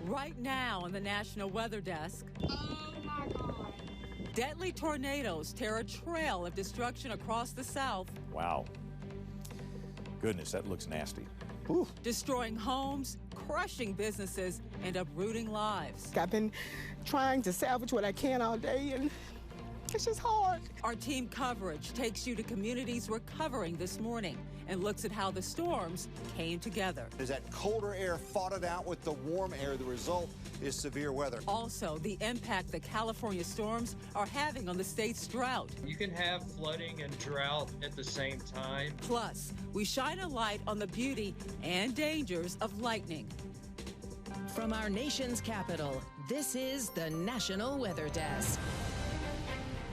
Right now on the National Weather Desk, Oh my God. deadly tornadoes tear a trail of destruction across the South. Wow. Goodness, that looks nasty. Whew. Destroying homes, crushing businesses, and uprooting lives. I've been trying to salvage what I can all day, and it's just hard. Our team coverage takes you to communities recovering this morning and looks at how the storms came together. As that colder air fought it out with the warm air, the result is severe weather. Also, the impact the California storms are having on the state's drought. You can have flooding and drought at the same time. Plus, we shine a light on the beauty and dangers of lightning. From our nation's capital, this is the National Weather Desk.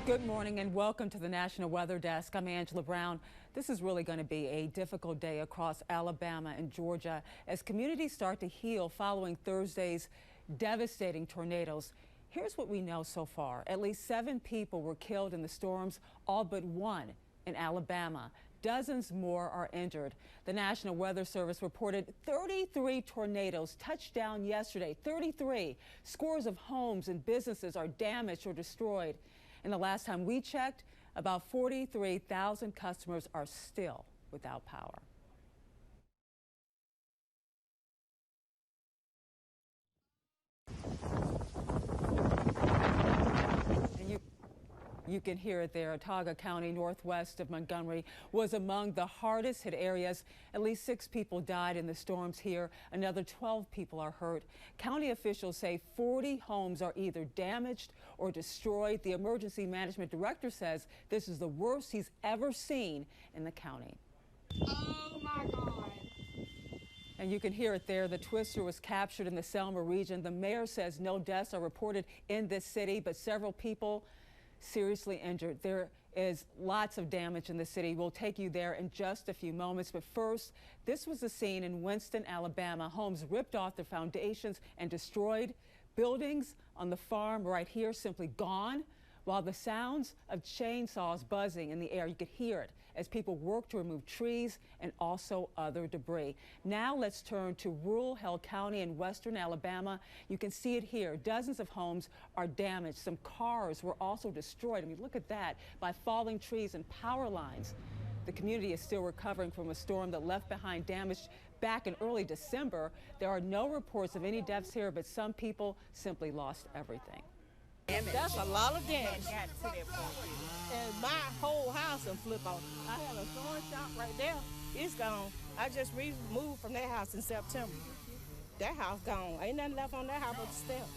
Good morning and welcome to the National Weather Desk. I'm Angela Brown. This is really going to be a difficult day across Alabama and Georgia as communities start to heal following Thursday's devastating tornadoes. Here's what we know so far. At least 7 people were killed in the storms, all but 1 in Alabama. Dozens more are injured. The National Weather Service reported 33 tornadoes touched down yesterday. 33. Scores of homes and businesses are damaged or destroyed. And the last time we checked, about 43,000 customers are still without power. And you can hear it there. Otaga County, northwest of Montgomery, was among the hardest hit areas. At least 6 people died in the storms here. Another 12 people are hurt. County officials say 40 homes are either damaged or destroyed. The emergency management director says this is the worst he's ever seen in the county. Oh my God. And you can hear it there. The twister was captured in the Selma region. The mayor says no deaths are reported in this city, but several people seriously injured. There is lots of damage in the city. We'll take you there in just a few moments. But first, this was the scene in Winston, Alabama. Homes ripped off their foundations and destroyed. Buildings on the farm right here simply gone, while the sounds of chainsaws buzzing in the air, you could hear it as people work to remove trees and also other debris. Now let's turn to rural Hill County in western Alabama. You can see it here. Dozens of homes are damaged. Some cars were also destroyed. I mean, look at that, by falling trees and power lines. The community is still recovering from a storm that left behind damage back in early December. There are no reports of any deaths here, but some people simply lost everything. That's a lot of damage. And my whole house will flip off. I had a sewing shop right there. It's gone. I just moved from that house in September. That house gone. Ain't nothing left on that house but the step.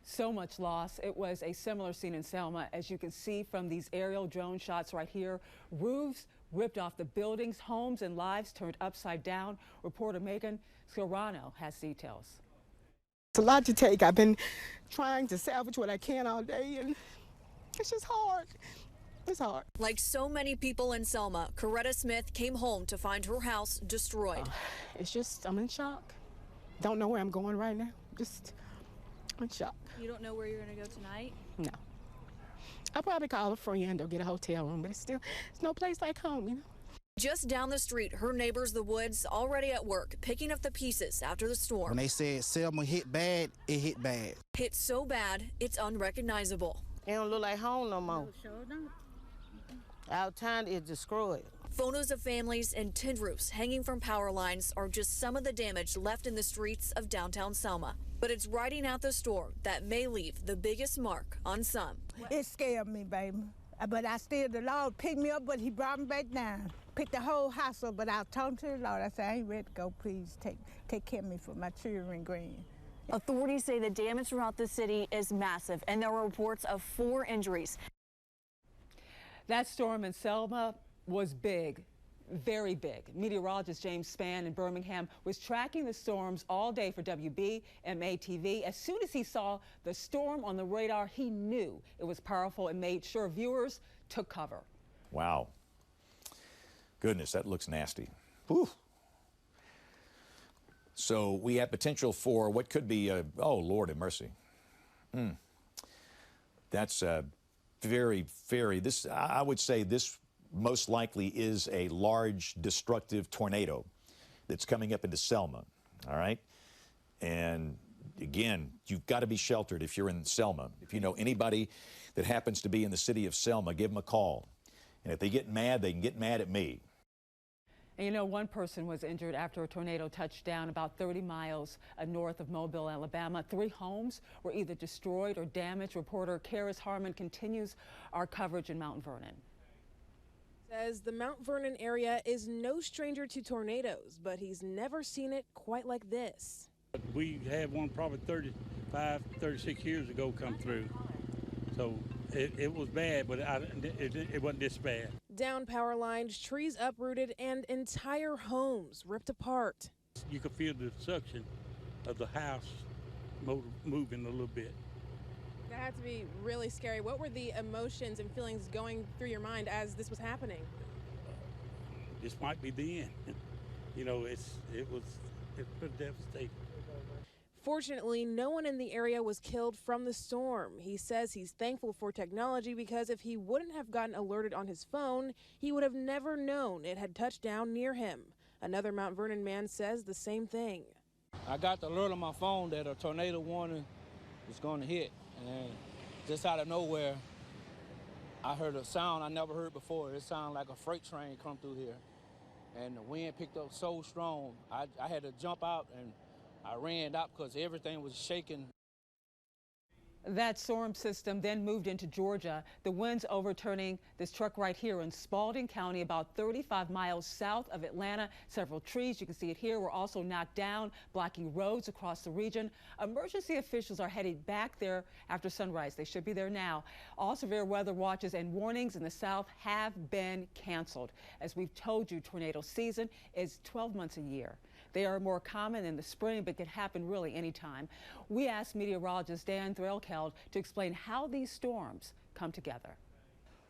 So much loss. It was a similar scene in Selma, as you can see from these aerial drone shots right here. Roofs ripped off the buildings, homes and lives turned upside down. Reporter Megan Scarano has details. It's a lot to take. I've been trying to salvage what I can all day, and it's just hard. It's hard. Like so many people in Selma, Coretta Smith came home to find her house destroyed. It's just, I'm in shock. Don't know where I'm going right now. Just in shock. You don't know where you're going to go tonight? No. I'll probably call a friend or get a hotel room, but it's no place like home, you know? Just down the street, her neighbors, the Woods, already at work, picking up the pieces after the storm. When they said Selma hit bad, it hit bad. Hit so bad, it's unrecognizable. It don't look like home no more. Our town is destroyed. Photos of families and tin roofs hanging from power lines are just some of the damage left in the streets of downtown Selma. But it's riding out the storm that may leave the biggest mark on some. It scared me, baby. But the Lord picked me up, but he brought me back down. Picked the whole house up, but I told to the Lord, I said, I ain't ready to go. Please take care of me for my children and grand. Authorities say the damage throughout the city is massive, and there were reports of 4 injuries. That storm in Selma was big, very big. Meteorologist James Spann in Birmingham was tracking the storms all day for WBMA-TV. As soon as he saw the storm on the radar, he knew it was powerful and made sure viewers took cover. Wow. Goodness, that looks nasty. Whew. So we have potential for what could be oh, Lord have mercy. That's very, very, I would say this most likely is a large destructive tornado that's coming up into Selma, all right? And again, you've got to be sheltered if you're in Selma. If you know anybody that happens to be in the city of Selma, give them a call. And if they get mad, they can get mad at me. And you know, one person was injured after a tornado touched down about 30 miles north of Mobile, Alabama. 3 homes were either destroyed or damaged. Reporter Karis Harmon continues our coverage in Mount Vernon. Says the Mount Vernon area is no stranger to tornadoes, but he's never seen it quite like this. We had one probably 35, 36 years ago come through. So it was bad, but it wasn't this bad. Down power lines, trees uprooted, and entire homes ripped apart. You could feel the suction of the house moving a little bit. That had to be really scary. What were the emotions and feelings going through your mind as this was happening? This might be the end. You know, it was devastating. Fortunately, no one in the area was killed from the storm. He says he's thankful for technology because if he wouldn't have gotten alerted on his phone, he would have never known it had touched down near him. Another Mount Vernon man says the same thing. I got the alert on my phone that a tornado warning was going to hit, and just out of nowhere, I heard a sound I never heard before. It sounded like a freight train come through here, and the wind picked up so strong. I had to jump out, and I ran out because everything was shaking. That storm system then moved into Georgia. The winds overturning this truck right here in Spalding County, about 35 miles south of Atlanta. Several trees, you can see it here, were also knocked down, blocking roads across the region. Emergency officials are headed back there after sunrise. They should be there now. All severe weather watches and warnings in the south have been canceled. As we've told you, tornado season is 12 months a year. They are more common in the spring, but can happen really anytime. We asked meteorologist Dan Threlkeld to explain how these storms come together.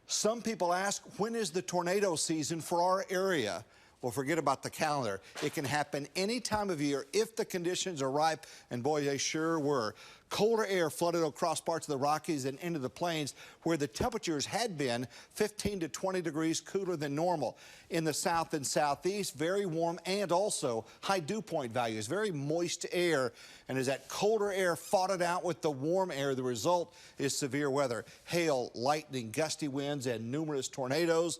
Some people ask, when is the tornado season for our area? Well, forget about the calendar. It can happen any time of year if the conditions are ripe, and boy, they sure were. Colder air flooded across parts of the Rockies and into the plains where the temperatures had been 15 to 20 degrees cooler than normal. In the south and southeast, very warm and also high dew point values, very moist air. And as that colder air fought it out with the warm air, the result is severe weather. Hail, lightning, gusty winds, and numerous tornadoes.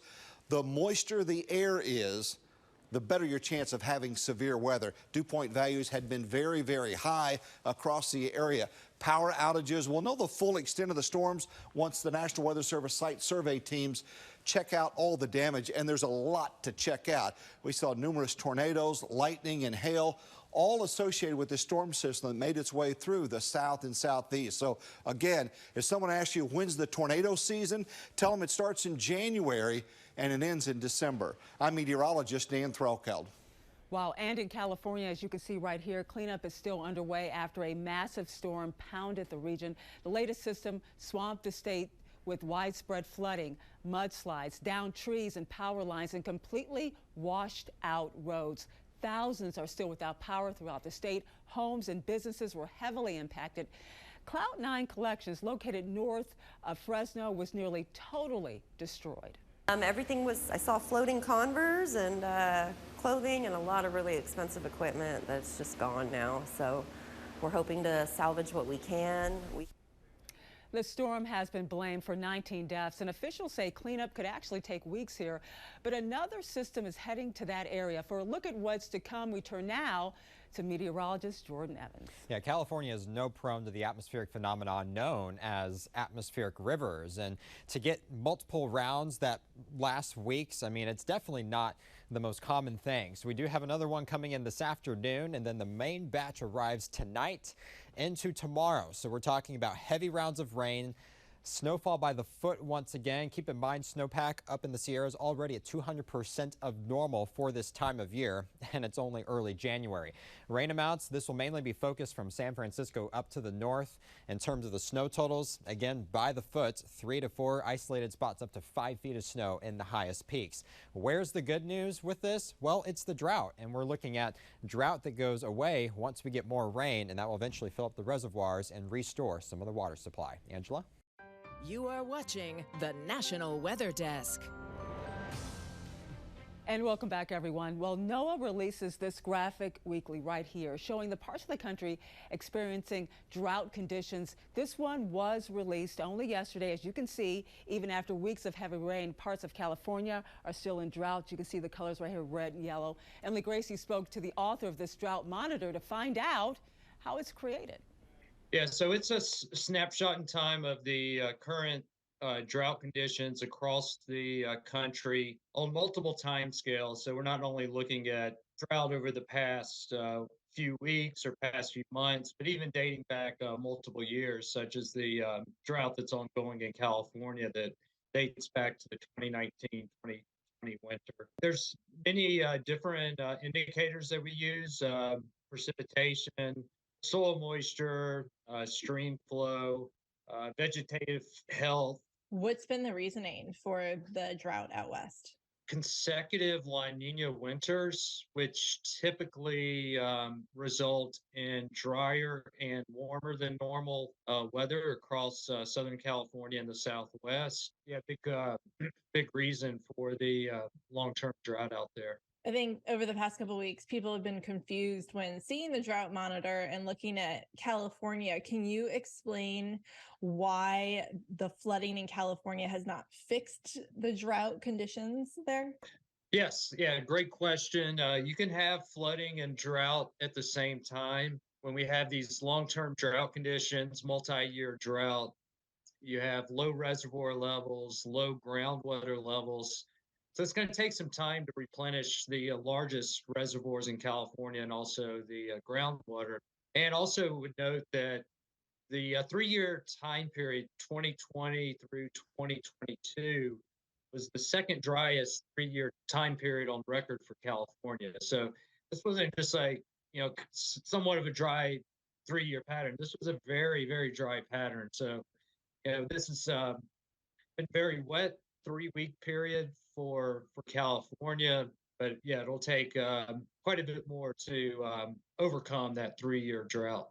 The moister the air is, the better your chance of having severe weather. Dew point values had been very, very high across the area. Power outages, we'll know the full extent of the storms once the National Weather Service site survey teams check out all the damage, and there's a lot to check out. We saw numerous tornadoes, lightning, and hail, all associated with the storm system that made its way through the south and southeast. So again, if someone asks you when's the tornado season, tell them it starts in January and it ends in December. I'm meteorologist Dan Threlkeld. Wow, and in California, as you can see right here, cleanup is still underway after a massive storm pounded the region. The latest system swamped the state with widespread flooding, mudslides, downed trees and power lines, and completely washed out roads. Thousands are still without power throughout the state. Homes and businesses were heavily impacted. Cloud 9 Collections, located north of Fresno, was nearly totally destroyed. Everything was, I saw floating Converse and clothing and a lot of really expensive equipment that's just gone now. So we're hoping to salvage what we can. The storm has been blamed for 19 deaths, and officials say cleanup could actually take weeks here. But another system is heading to that area. For a look at what's to come, we turn now to meteorologist Jordan Evans. Yeah, California is no prone to the atmospheric phenomenon known as atmospheric rivers. And to get multiple rounds that last weeks, I mean, it's definitely not the most common thing. So we do have another one coming in this afternoon, and then the main batch arrives tonight into tomorrow. So we're talking about heavy rounds of rain, snowfall by the foot once again. Keep in mind, snowpack up in the Sierras already at 200% of normal for this time of year, and it's only early January. Rain amounts, this will mainly be focused from San Francisco up to the north. In terms of the snow totals, again, by the foot, 3 to 4 isolated spots up to 5 feet of snow in the highest peaks. Where's the good news with this? Well, it's the drought, and we're looking at drought that goes away once we get more rain, and that will eventually fill up the reservoirs and restore some of the water supply. Angela? You are watching the National Weather Desk. And welcome back, everyone. Well, NOAA releases this graphic weekly right here, showing the parts of the country experiencing drought conditions. This one was released only yesterday. As you can see, even after weeks of heavy rain, parts of California are still in drought. You can see the colors right here, red and yellow. Emily Gracie spoke to the author of this drought monitor to find out how it's created. Yeah, so it's a snapshot in time of the current drought conditions across the country on multiple time scales. So we're not only looking at drought over the past few weeks or past few months, but even dating back multiple years, such as the drought that's ongoing in California that dates back to the 2019-2020 winter. There's many different indicators that we use, precipitation, soil moisture, stream flow, vegetative health. What's been the reasoning for the drought out west? Consecutive La Nina winters, which typically result in drier and warmer than normal weather across Southern California and the Southwest. Yeah, big reason for the long-term drought out there. I think over the past couple of weeks, people have been confused when seeing the drought monitor and looking at California. Can you explain why the flooding in California has not fixed the drought conditions there? Yes, yeah, great question. You can have flooding and drought at the same time. When we have these long-term drought conditions, multi-year drought, you have low reservoir levels, low groundwater levels. So it's going to take some time to replenish the largest reservoirs in California and also the groundwater. And also would note that the 3-year time period, 2020 through 2022, was the second driest 3-year time period on record for California. So this wasn't just like, somewhat of a dry 3-year pattern. This was a very, very dry pattern. So, this has been very wet 3-week period for California, but yeah, it'll take quite a bit more to overcome that 3-year drought.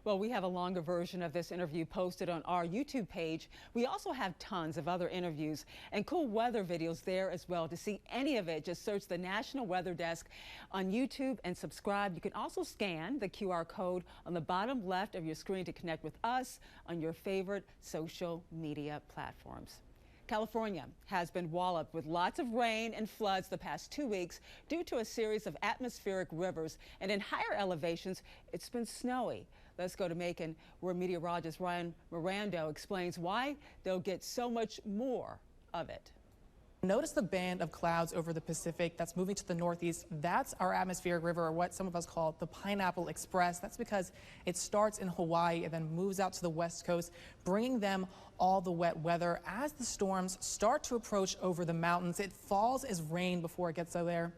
Well, we have a longer version of this interview posted on our YouTube page. We also have tons of other interviews and cool weather videos there as well. To see any of it, just search the National Weather Desk on YouTube and subscribe. You can also scan the QR code on the bottom left of your screen to connect with us on your favorite social media platforms. California has been walloped with lots of rain and floods the past 2 weeks due to a series of atmospheric rivers, and in higher elevations, it's been snowy. Let's go to Macon, where meteorologist Ryan Mirando explains why they'll get so much more of it. Notice the band of clouds over the Pacific that's moving to the northeast. That's our atmospheric river, or what some of us call the Pineapple Express. That's because it starts in Hawaii and then moves out to the west coast, bringing them all the wet weather. As the storms start to approach over the mountains, it falls as rain before it gets there.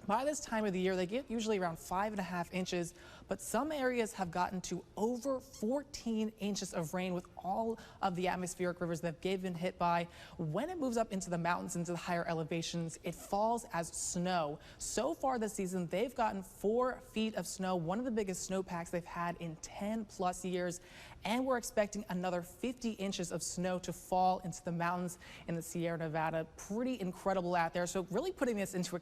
By this time of the year, they get usually around 5.5 inches, but some areas have gotten to over 14 inches of rain with all of the atmospheric rivers that they've been hit by. When it moves up into the mountains, into the higher elevations, it falls as snow. So far this season, they've gotten 4 feet of snow, one of the biggest snowpacks they've had in 10+ years. And we're expecting another 50 inches of snow to fall into the mountains in the Sierra Nevada. Pretty incredible out there. So really putting this into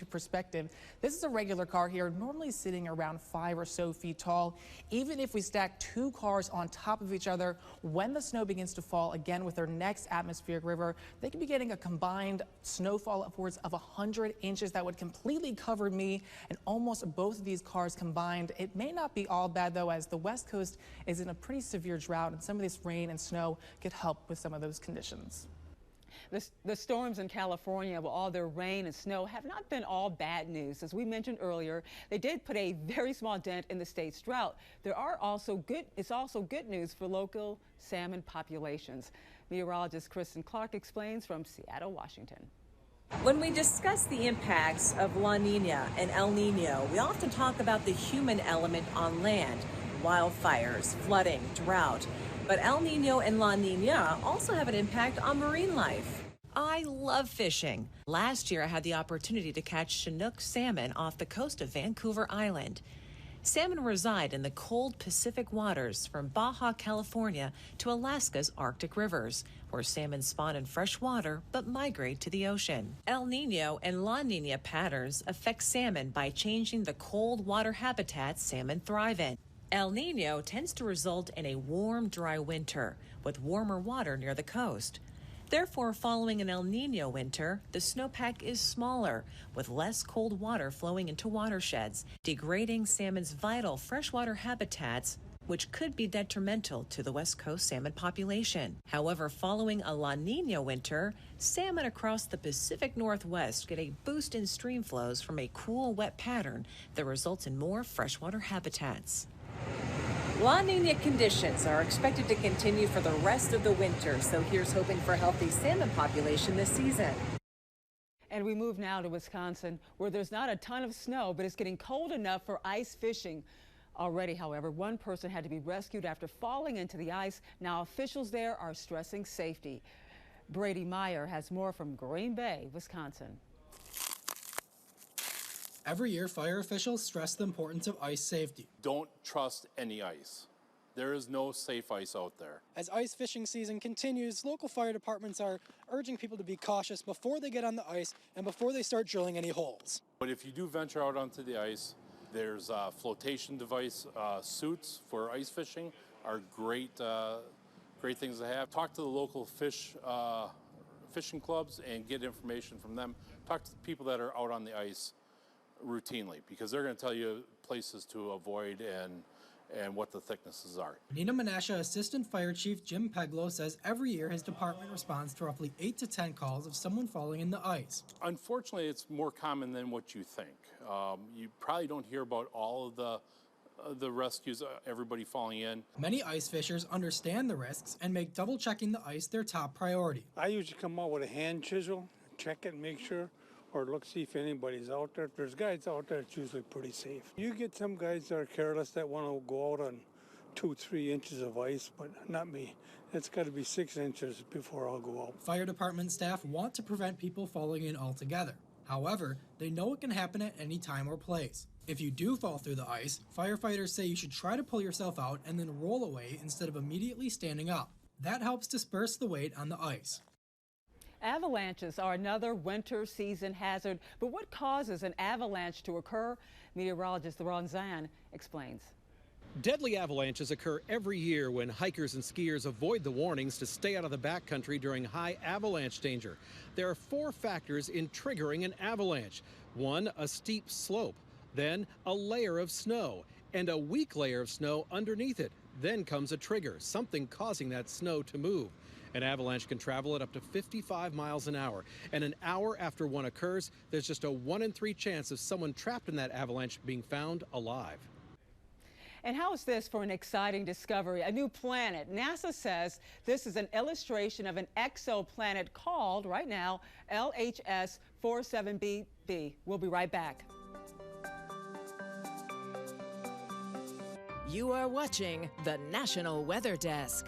perspective, this is a regular car here, normally sitting around 5 or so feet tall. Even if we stack 2 cars on top of each other, when the snow begins to fall again with their next atmospheric river, they could be getting a combined snowfall upwards of 100 inches. That would completely cover me and almost both of these cars combined. It may not be all bad though, as the West Coast is in a pretty severe drought, and some of this rain and snow could help with some of those conditions. The storms in California, with all their rain and snow, have not been all bad news. As we mentioned earlier, they did put a very small dent in the state's drought. It's also good news for local salmon populations. Meteorologist Kristen Clark explains from Seattle, Washington. When we discuss the impacts of La Nina and El Nino, we often talk about the human element on land. Wildfires, flooding, drought. But El Nino and La Nina also have an impact on marine life. I love fishing. Last year, I had the opportunity to catch Chinook salmon off the coast of Vancouver Island. Salmon reside in the cold Pacific waters from Baja California to Alaska's Arctic rivers, where salmon spawn in fresh water but migrate to the ocean. El Nino and La Nina patterns affect salmon by changing the cold water habitats salmon thrive in. El Nino tends to result in a warm, dry winter with warmer water near the coast. Therefore, following an El Nino winter, the snowpack is smaller, with less cold water flowing into watersheds, degrading salmon's vital freshwater habitats, which could be detrimental to the West Coast salmon population. However, following a La Nina winter, salmon across the Pacific Northwest get a boost in stream flows from a cool, wet pattern that results in more freshwater habitats. La Nina conditions are expected to continue for the rest of the winter, so here's hoping for a healthy salmon population this season. And we move now to Wisconsin, where there's not a ton of snow, but it's getting cold enough for ice fishing. Already, however, one person had to be rescued after falling into the ice. Now officials there are stressing safety. Brady Meyer has more from Green Bay, Wisconsin. Every year, fire officials stress the importance of ice safety. Don't trust any ice. There is no safe ice out there. As ice fishing season continues, local fire departments are urging people to be cautious before they get on the ice and before they start drilling any holes. But if you do venture out onto the ice, there's flotation device suits for ice fishing are great things to have. Talk to the local fishing clubs and get information from them. Talk to the people that are out on the ice routinely, because they're going to tell you places to avoid and what the thicknesses are. Nina Menasha Assistant Fire Chief Jim Peglow says every year his department responds to roughly 8 to 10 calls of someone falling in the ice. Unfortunately, it's more common than what you think. You probably don't hear about all of the rescues, everybody falling in. Many ice fishers understand the risks and make double checking the ice their top priority. I usually come out with a hand chisel, check it, make sure, or look, see if anybody's out there. If there's guys out there, it's usually pretty safe. You get some guys that are careless that want to go out on 2-3 inches of ice, but not me. It's got to be 6 inches before I'll go out. Fire department staff want to prevent people falling in altogether. However, they know it can happen at any time or place. If you do fall through the ice, firefighters say you should try to pull yourself out and then roll away instead of immediately standing up. That helps disperse the weight on the ice. Avalanches are another winter season hazard, but what causes an avalanche to occur? Meteorologist Ron Zan explains. Deadly avalanches occur every year when hikers and skiers avoid the warnings to stay out of the backcountry during high avalanche danger. There are 4 factors in triggering an avalanche. 1, a steep slope, then a layer of snow, and a weak layer of snow underneath it. Then comes a trigger, something causing that snow to move. An avalanche can travel at up to 55 miles an hour, and an hour after one occurs, there's just a 1 in 3 chance of someone trapped in that avalanche being found alive. And how is this for an exciting discovery? A new planet. NASA says this is an illustration of an exoplanet called, right now, LHS 47b. We'll be right back. You are watching the National Weather Desk.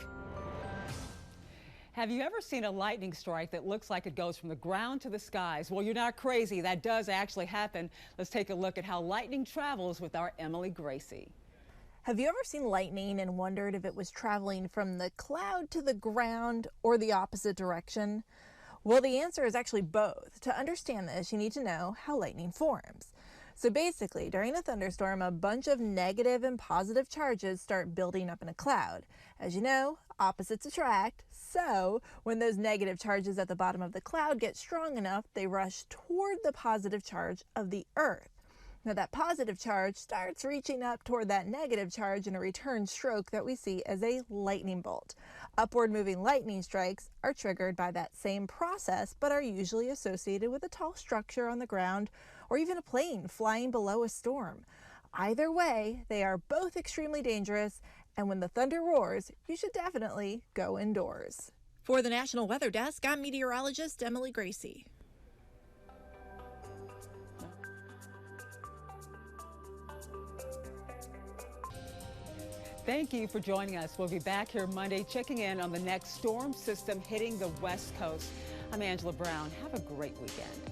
Have you ever seen a lightning strike that looks like it goes from the ground to the skies? Well, you're not crazy. That does actually happen. Let's take a look at how lightning travels with our Emily Gracie. Have you ever seen lightning and wondered if it was traveling from the cloud to the ground or the opposite direction? Well, the answer is actually both. To understand this, you need to know how lightning forms. So basically, during a thunderstorm, a bunch of negative and positive charges start building up in a cloud. As you know, opposites attract. So when those negative charges at the bottom of the cloud get strong enough, they rush toward the positive charge of the Earth. Now that positive charge starts reaching up toward that negative charge in a return stroke that we see as a lightning bolt. Upward moving lightning strikes are triggered by that same process, but are usually associated with a tall structure on the ground or even a plane flying below a storm. Either way, they are both extremely dangerous, and when the thunder roars, you should definitely go indoors. For the National Weather Desk, I'm meteorologist Emily Gracie. Thank you for joining us. We'll be back here Monday checking in on the next storm system hitting the West Coast. I'm Angela Brown. Have a great weekend.